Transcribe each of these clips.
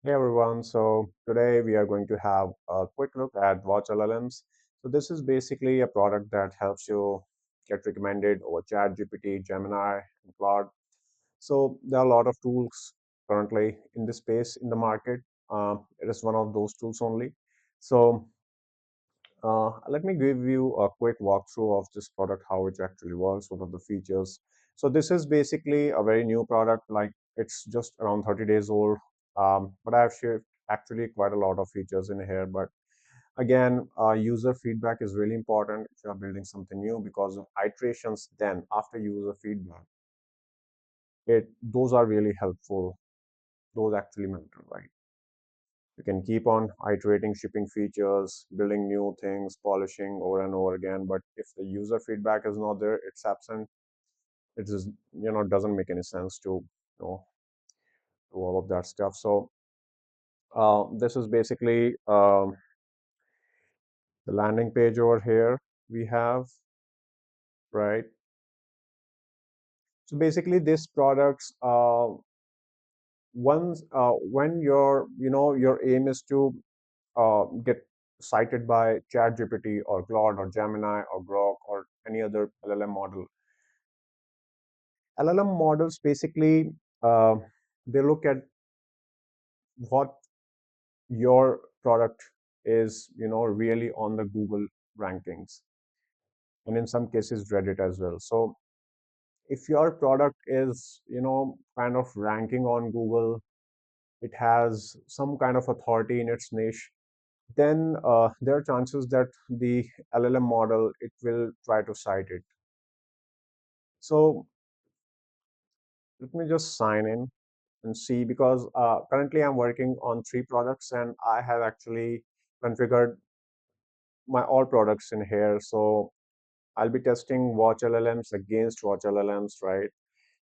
Hey everyone, so today we are going to have a quick look at WatchLLMs. So this is basically a product that helps you get recommended over ChatGPT, Gemini, and Claude. So there are a lot of tools currently in this space in the market. It is one of those tools only. So let me give you a quick walkthrough of this product, how it actually works, what are the features. So this is basically a very new product, like it's just around 30 days old. But I've shared actually quite a lot of features in here. But again, user feedback is really important if you're building something new because of iterations then after user feedback. Those are really helpful. Those actually matter, right? You can keep on iterating shipping features, building new things, polishing over and over again. But if the user feedback is not there, it's absent. It just doesn't make any sense to do all of that stuff. So this is basically the landing page over here we have, right? So basically, this products once when your aim is to get cited by ChatGPT or Claude or Gemini or Grok or any other LLM model. LLM models basically uh, they look at what your product is, really on the Google rankings, and in some cases Reddit as well. So if your product is, kind of ranking on Google, it has some kind of authority in its niche, then there are chances that the LLM model it will try to cite it. So let me just sign in and see because currently I'm working on three products and I have actually configured my all products in here. So I'll be testing Watch LLMs against Watch LLMs, right?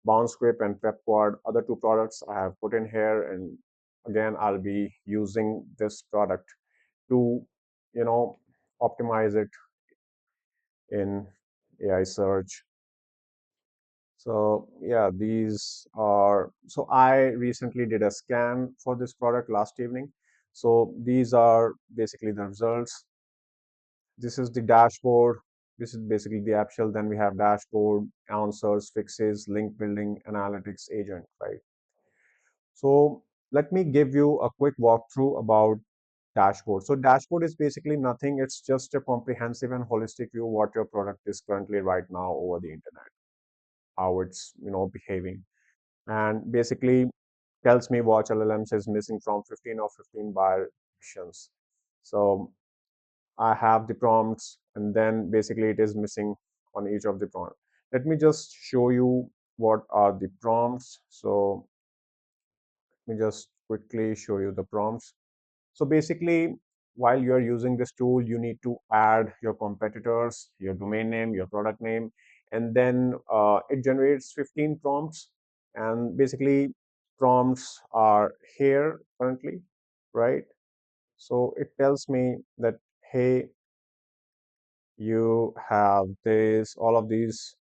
BounceScript and PepQuad, other two products I have put in here, and again I'll be using this product to, you know, optimize it in AI search. So yeah, these are, so I recently did a scan for this product last evening. So these are basically the results. This is the dashboard. This is basically the app shell. Then we have dashboard, answers, fixes, link building, analytics agent, right? So let me give you a quick walkthrough about dashboard. So dashboard is basically nothing. It's just a comprehensive and holistic view of what your product is currently right now over the internet, how it's behaving, and basically tells me watch LLMs is missing from 15 of 15 buyer actions. So I have the prompts, and then basically it is missing on each of the prompts. Let me just show you what are the prompts. So let me just quickly show you the prompts. So basically, while you're using this tool, you need to add your competitors, your domain name, your product name, and then it generates 15 prompts. And basically, prompts are here currently, right? So it tells me that, hey, you have this, all of these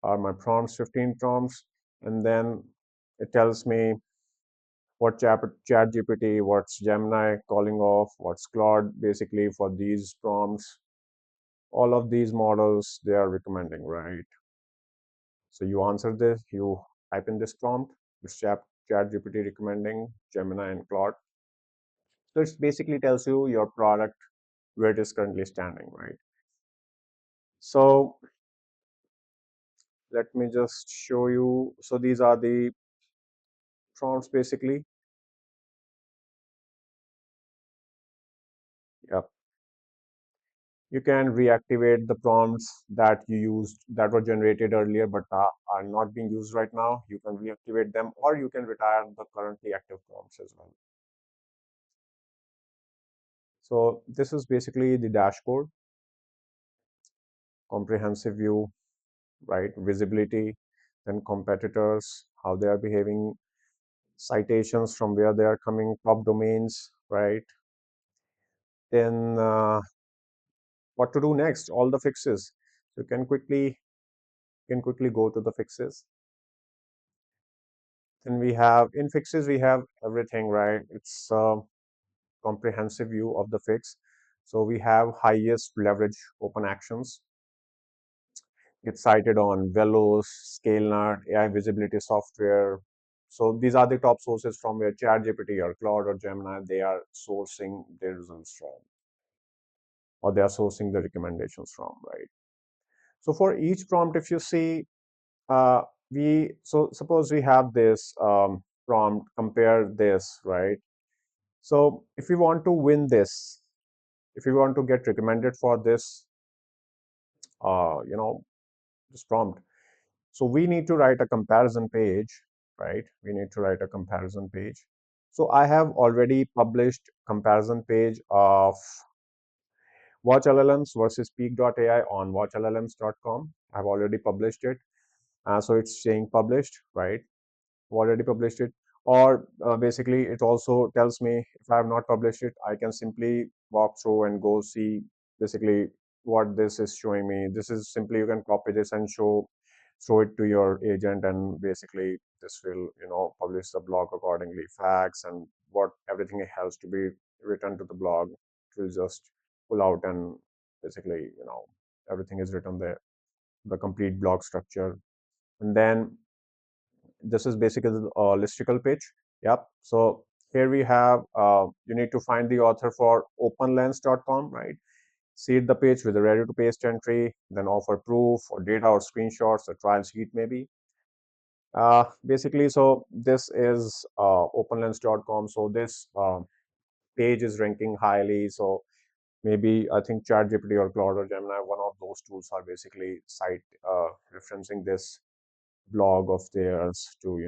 are my prompts, 15 prompts. And then it tells me what chat GPT, what's Gemini calling off, what's Claude basically for these prompts. All of these models they are recommending, right? So you answer this, you type in this prompt, it's chat GPT recommending Gemini and Claude. So it basically tells you your product where it is currently standing, right? So let me just show you. So these are the prompts basically. Yeah. You can reactivate the prompts that you used that were generated earlier but are not being used right now. You can reactivate them or you can retire the currently active prompts as well. So this is basically the dashboard, comprehensive view, right? Visibility, then competitors, how they are behaving, citations from where they are coming, top domains, right? Then what to do next, all the fixes. So you can quickly go to the fixes. Then we have in fixes, we have everything, right? It's a comprehensive view of the fix. So we have highest leverage open actions. It's cited on Velos, ScaleNet, AI visibility software. So these are the top sources from where ChatGPT or Claude or Gemini, they are sourcing their results from, or they are sourcing the recommendations from, right? So for each prompt, if you see, uh, so suppose we have this prompt, compare this, right? So if we want to win this, if we want to get recommended for this, you know, this prompt, so we need to write a comparison page, right? We need to write a comparison page. So I have already published comparison page of WatchLLMs versus Peak.ai on WatchLLMs.com. I've already published it. So it's saying published, right? Already published it. Or basically, it also tells me if I have not published it, I can simply walk through and go see basically what this is showing me. This is simply you can copy this and show it to your agent, and basically this will publish the blog accordingly, facts and what everything has to be written to the blog. It will just pull out and basically everything is written there, the complete blog structure. And then this is basically a listicle page. Yep. So here we have, you need to find the author for openlens.com, right? Seed the page with a ready to paste entry, then offer proof or data or screenshots, a trial sheet maybe. Basically, so this is openlens.com. So this page is ranking highly. So maybe I think ChatGPT or Claude or Gemini, one of those tools are basically site referencing this blog of theirs to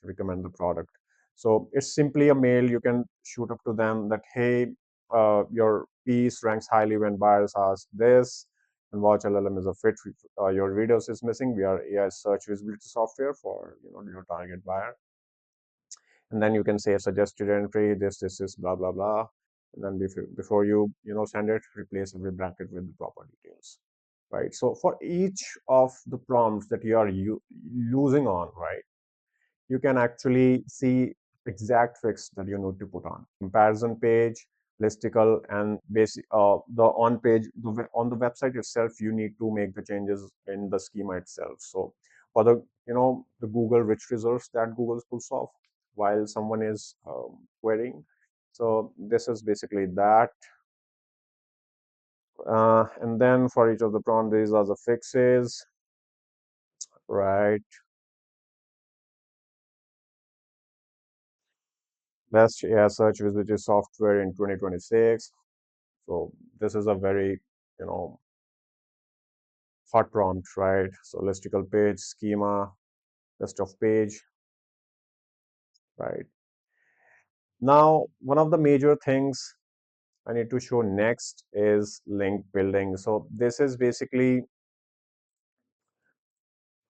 recommend the product. So it's simply a mail you can shoot up to them that, hey, your piece ranks highly when buyers ask this, and watch LLM is a fit. Your videos is missing. We are AI search visibility software for your target buyer. And then you can say suggested entry, this is blah blah blah. And then before you send it, replace every bracket with the proper details, right? So for each of the prompts that you are using on, right, you can actually see exact fix that you need to put on comparison page, listicle, and basic the on page, on the website itself, you need to make the changes in the schema itself. So for the Google rich results that Google pulls off while someone is querying. So this is basically that. And then for each of the prompt, these are the fixes, right? Best AI search visibility software in 2026. So this is a very, you know, hot prompt, right? So listicle page, schema, list of page, right? Now, one of the major things I need to show next is link building. So this is basically,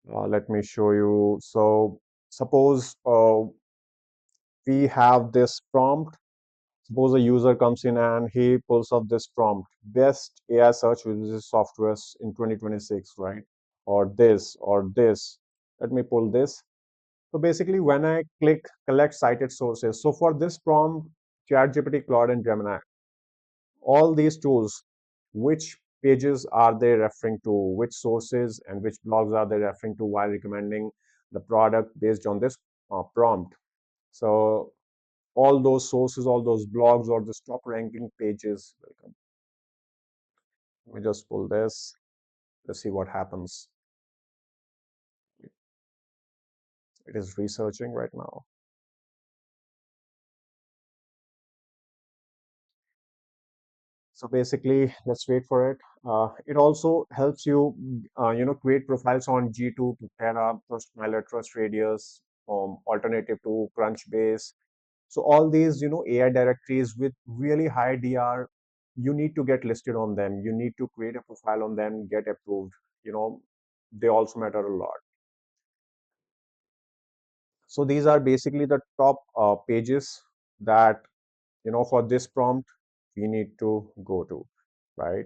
let me show you. So suppose we have this prompt. Suppose a user comes in and he pulls up this prompt, best AI search with software in 2026, right? Or this, or this. Let me pull this. So basically, when I click collect cited sources, so for this prompt, ChatGPT, Claude, and Gemini, all these tools, which pages are they referring to, which sources and which blogs are they referring to while recommending the product based on this prompt. So all those sources, all those blogs, or the top ranking pages. Let me just pull this. Let's see what happens. It is researching right now. So basically, let's wait for it. It also helps you, create profiles on G2, Terra, Trustpilot, Trust Radius, alternative to Crunchbase. So all these, AI directories with really high DR, you need to get listed on them. You need to create a profile on them, get approved. You know, they also matter a lot. So these are basically the top pages that for this prompt we need to go to, right?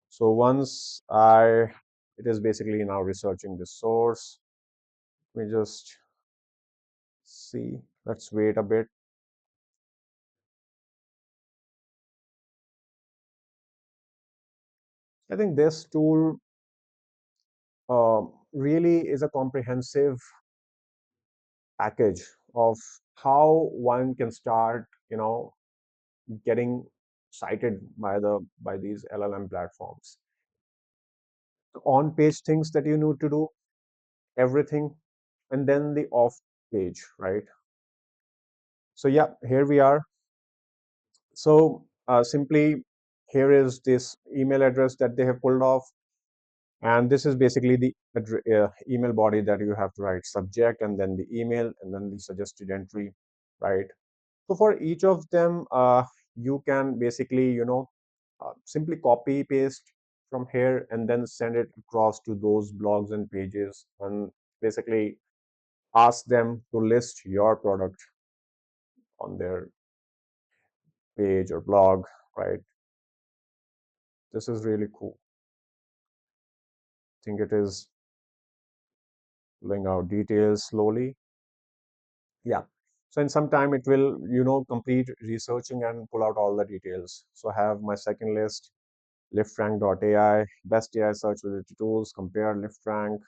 So once it is basically now researching the source. Let me just see. Let's wait a bit. I think this tool really is a comprehensive package of how one can start, getting cited by these LLM platforms. On page things that you need to do, everything, and then the off page, right? So yeah, here we are. So simply, here is this email address that they have pulled off, and this is basically the email body that you have to write subject and then the email and then the suggested entry, right? So for each of them, you can basically, simply copy paste from here and then send it across to those blogs and pages and basically ask them to list your product on their page or blog, right? This is really cool. I think it is laying out details slowly. Yeah. So in some time it will, complete researching and pull out all the details. So I have my second list, liftrank.ai, best AI search related tools, compare liftrank,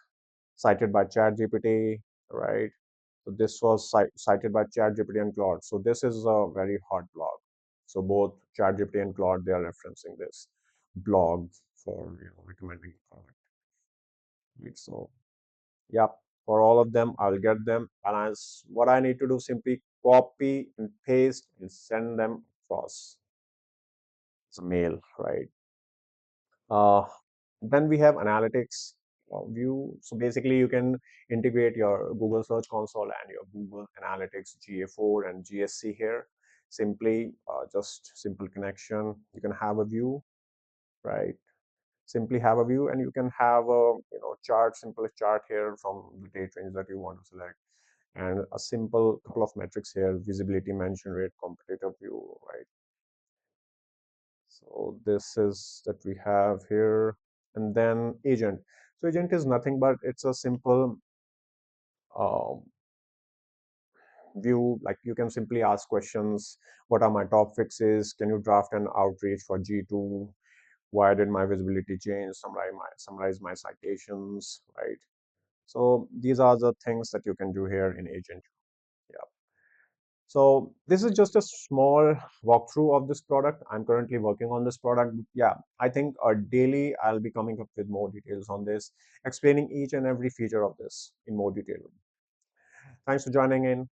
cited by ChatGPT, right? So this was cited by ChatGPT and Claude. So this is a very hot blog. So both ChatGPT and Claude, they are referencing this blog for recommending a product. Right? So yeah, for all of them, I'll get them. And what I need to do, simply copy and paste and send them across. It's a mail, right? Uh, then we have analytics view. So basically, you can integrate your Google Search Console and your Google Analytics GA4 and GSC here. Simply, just simple connection. You can have a view, right? Simply have a view, and you can have a chart, simplest chart here from the date range that you want to select, and a simple couple of metrics here: visibility, mention rate, competitive view, right? So this is that we have here. And then agent. So agent is nothing but it's a simple um, view. Like you can simply ask questions. What are my top fixes? Can you draft an outreach for G2? Why did my visibility change? Summarize my citations, right? So these are the things that you can do here in agent. Yeah. So this is just a small walkthrough of this product. I'm currently working on this product. Yeah, I think daily I'll be coming up with more details on this, explaining each and every feature of this in more detail. Thanks for joining in.